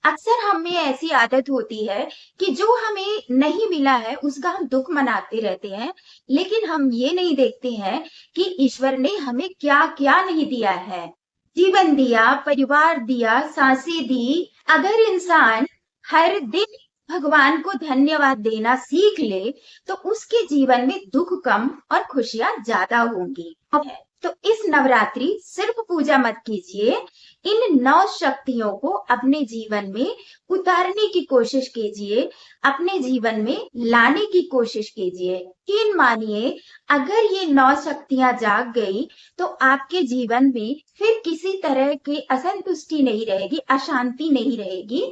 अक्सर हम में ऐसी आदत होती है कि जो हमें नहीं मिला है उसका हम दुख मनाते रहते हैं, लेकिन हम ये नहीं देखते हैं कि ईश्वर ने हमें क्या-क्या नहीं दिया है। जीवन दिया, परिवार दिया, सांसें दी। अगर इंसान हर दिन भगवान को धन्यवाद देना सीख ले, तो उसके जीवन में दुख कम और खुशियाँ ज़्यादा होंगी। तो इस नवरात्रि सिर्फ पूजा मत कीजिए, इन 9 शक्तियों को अपने जीवन में उतारने की कोशिश कीजिए, अपने जीवन में लाने की कोशिश कीजिए। यकीन मानिए, अगर ये 9 शक्तियां जाग गई, तो आपके जीवन में फिर किसी तरह की असंतुष्टि नहीं रहेगी, अशांति नहीं रहेगी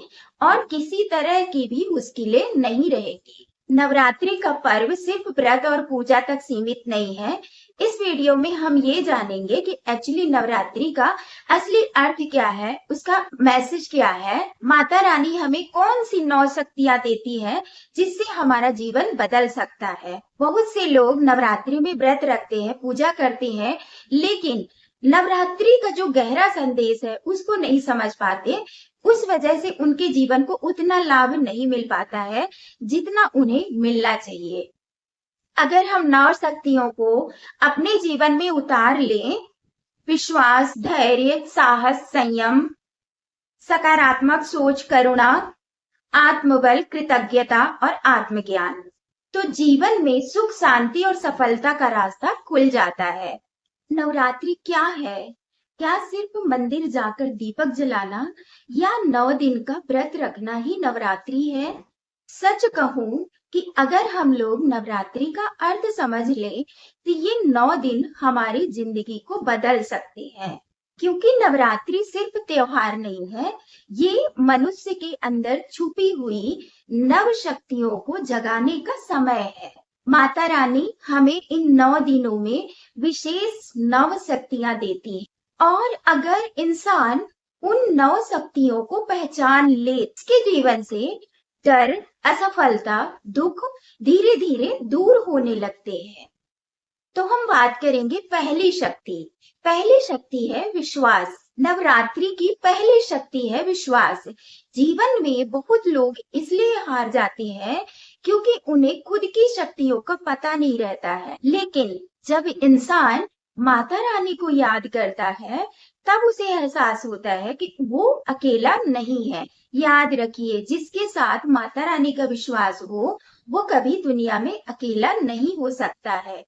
और किसी तरह की भी मुश्किलें नहीं रहेगी। नवरात्रि का पर्व सिर्फ व्रत और पूजा तक सीमित नहीं है। इस वीडियो में हम ये जानेंगे कि एक्चुअली नवरात्रि का असली अर्थ क्या है, उसका मैसेज क्या है, माता रानी हमें कौन सी 9 शक्तियां देती है जिससे हमारा जीवन बदल सकता है। बहुत से लोग नवरात्रि में व्रत रखते हैं, पूजा करते हैं, लेकिन नवरात्रि का जो गहरा संदेश है उसको नहीं समझ पाते। उस वजह से उनके जीवन को उतना लाभ नहीं मिल पाता है जितना उन्हें मिलना चाहिए। अगर हम 9 शक्तियों को अपने जीवन में उतार लें, विश्वास, धैर्य, साहस, संयम, सकारात्मक सोच, करुणा, आत्मबल, कृतज्ञता और आत्मज्ञान, तो जीवन में सुख, शांति और सफलता का रास्ता खुल जाता है। नवरात्रि क्या है? क्या सिर्फ मंदिर जाकर दीपक जलाना या 9 दिन का व्रत रखना ही नवरात्रि है? सच कहूं कि अगर हम लोग नवरात्रि का अर्थ समझ लें, तो ये 9 दिन हमारी जिंदगी को बदल सकते हैं। क्योंकि नवरात्रि सिर्फ त्योहार नहीं है, ये मनुष्य के अंदर छुपी हुई नव शक्तियों को जगाने का समय है। माता रानी हमें इन 9 दिनों में विशेष नव शक्तियां देती है और अगर इंसान उन 9 शक्तियों को पहचान ले, इसके जीवन से डर, असफलता, दुख धीरे धीरे दूर होने लगते हैं। तो हम बात करेंगे पहली शक्ति। पहली शक्ति है विश्वास। नवरात्रि की पहली शक्ति है विश्वास। जीवन में बहुत लोग इसलिए हार जाते हैं क्योंकि उन्हें खुद की शक्तियों का पता नहीं रहता है। लेकिन जब इंसान माता रानी को याद करता है, तब उसे एहसास होता है कि वो अकेला नहीं है। याद रखिए, जिसके साथ माता रानी का विश्वास हो, वो कभी दुनिया में अकेला नहीं हो सकता है।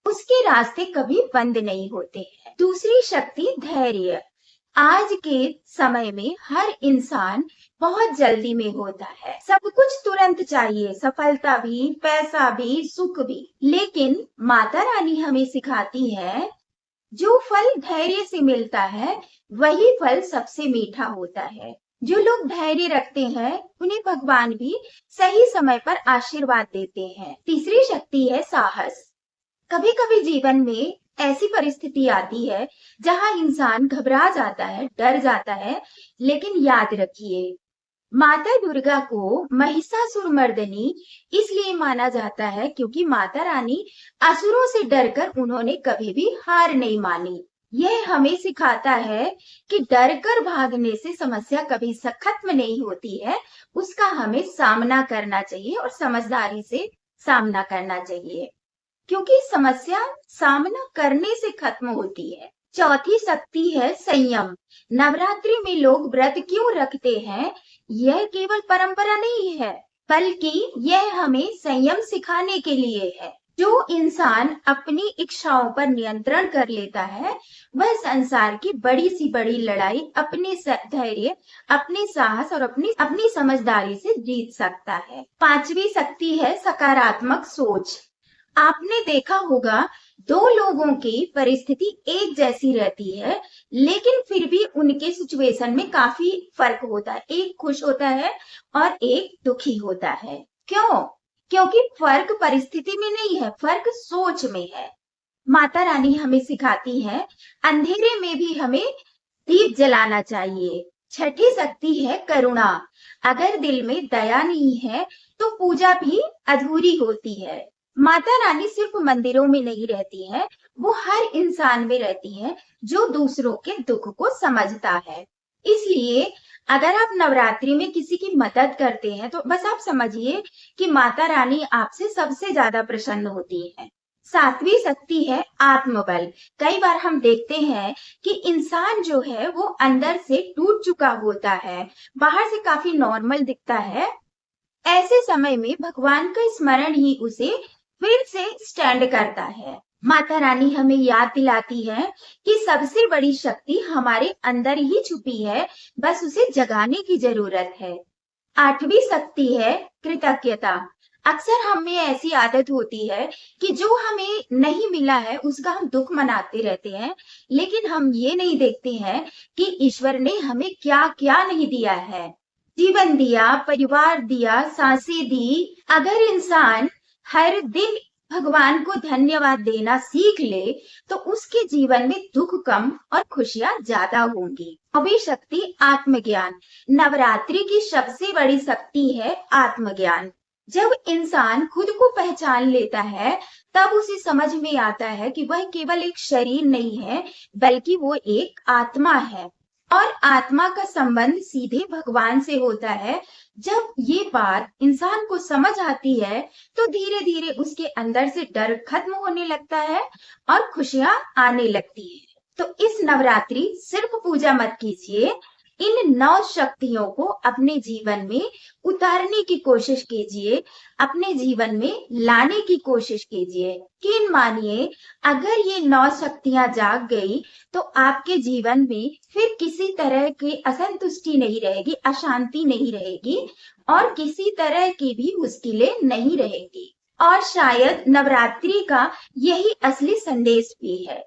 उसके रास्ते कभी बंद नहीं होते हैं। दूसरी शक्ति धैर्य। आज के समय में हर इंसान बहुत जल्दी में होता है, सब कुछ तुरंत चाहिए, सफलता भी, पैसा भी, सुख भी। लेकिन माता रानी हमें सिखाती है, जो फल धैर्य से मिलता है वही फल सबसे मीठा होता है। जो लोग धैर्य रखते हैं उन्हें भगवान भी सही समय पर आशीर्वाद देते हैं। तीसरी शक्ति है साहस। कभी कभी जीवन में ऐसी परिस्थिति आती है जहां इंसान घबरा जाता है, डर जाता है, लेकिन याद रखिए, माता दुर्गा को महिषासुरमर्दिनी इसलिए माना जाता है क्योंकि माता रानी असुरों से डरकर उन्होंने कभी भी हार नहीं मानी। यह हमें सिखाता है कि डरकर भागने से समस्या कभी खत्म नहीं होती है, उसका हमें सामना करना चाहिए और समझदारी से सामना करना चाहिए, क्योंकि समस्या सामना करने से खत्म होती है। चौथी शक्ति है संयम। नवरात्रि में लोग व्रत क्यों रखते हैं? यह केवल परंपरा नहीं है, बल्कि यह हमें संयम सिखाने के लिए है। जो इंसान अपनी इच्छाओं पर नियंत्रण कर लेता है, वह संसार की बड़ी सी बड़ी लड़ाई अपने धैर्य, अपने साहस और अपनी समझदारी से जीत सकता है। पांचवी शक्ति है सकारात्मक सोच। आपने देखा होगा, 2 लोगों की परिस्थिति एक जैसी रहती है, लेकिन फिर भी उनके सिचुएशन में काफी फर्क होता है। एक खुश होता है और एक दुखी होता है। क्यों? क्योंकि फर्क परिस्थिति में नहीं है, फर्क सोच में है। माता रानी हमें सिखाती है, अंधेरे में भी हमें दीप जलाना चाहिए। छठी शक्ति है करुणा। अगर दिल में दया नहीं है, तो पूजा भी अधूरी होती है। माता रानी सिर्फ मंदिरों में नहीं रहती है, वो हर इंसान में रहती है जो दूसरों के दुख को समझता है। इसलिए अगर आप नवरात्रि में किसी की मदद करते हैं तो बस आप समझिए कि माता रानी आपसे सबसे ज्यादा प्रसन्न होती है। सातवीं शक्ति है आत्मबल। कई बार हम देखते हैं कि इंसान जो है वो अंदर से टूट चुका होता है, बाहर से काफी नॉर्मल दिखता है। ऐसे समय में भगवान का स्मरण ही उसे फिर से स्टैंड करता है। माता रानी हमें याद दिलाती है कि सबसे बड़ी शक्ति हमारे अंदर ही छुपी है, बस उसे जगाने की जरूरत है। आठवीं शक्ति है कृतज्ञता। अक्सर हम में ऐसी आदत होती है कि जो हमें नहीं मिला है उसका हम दुख मनाते रहते हैं, लेकिन हम ये नहीं देखते हैं कि ईश्वर ने हमें क्या क्या नहीं दिया है। जीवन दिया, परिवार दिया, सांसें दी। अगर इंसान हर दिन भगवान को धन्यवाद देना सीख ले तो उसके जीवन में दुख कम और खुशियां ज्यादा होंगी। अभी शक्ति आत्मज्ञान। नवरात्रि की सबसे बड़ी शक्ति है आत्मज्ञान। जब इंसान खुद को पहचान लेता है तब उसे समझ में आता है कि वह केवल एक शरीर नहीं है, बल्कि वो एक आत्मा है और आत्मा का संबंध सीधे भगवान से होता है। जब ये बात इंसान को समझ आती है तो धीरे धीरे उसके अंदर से डर खत्म होने लगता है और खुशियां आने लगती है। तो इस नवरात्रि सिर्फ पूजा मत कीजिए, इन 9 शक्तियों को अपने जीवन में उतारने की कोशिश कीजिए, अपने जीवन में लाने की कोशिश कीजिए। यकीन मानिए, अगर ये 9 शक्तियां जाग गई तो आपके जीवन में फिर किसी तरह की असंतुष्टि नहीं रहेगी, अशांति नहीं रहेगी और किसी तरह की भी मुश्किलें नहीं रहेगी। और शायद नवरात्रि का यही असली संदेश भी है।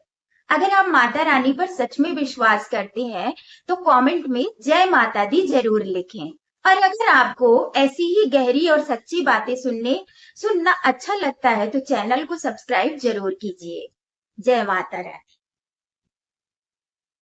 अगर आप माता रानी पर सच में विश्वास करते हैं तो कमेंट में जय माता दी जरूर लिखें। और अगर आपको ऐसी ही गहरी और सच्ची बातें सुनना अच्छा लगता है तो चैनल को सब्सक्राइब जरूर कीजिए। जय माता रानी।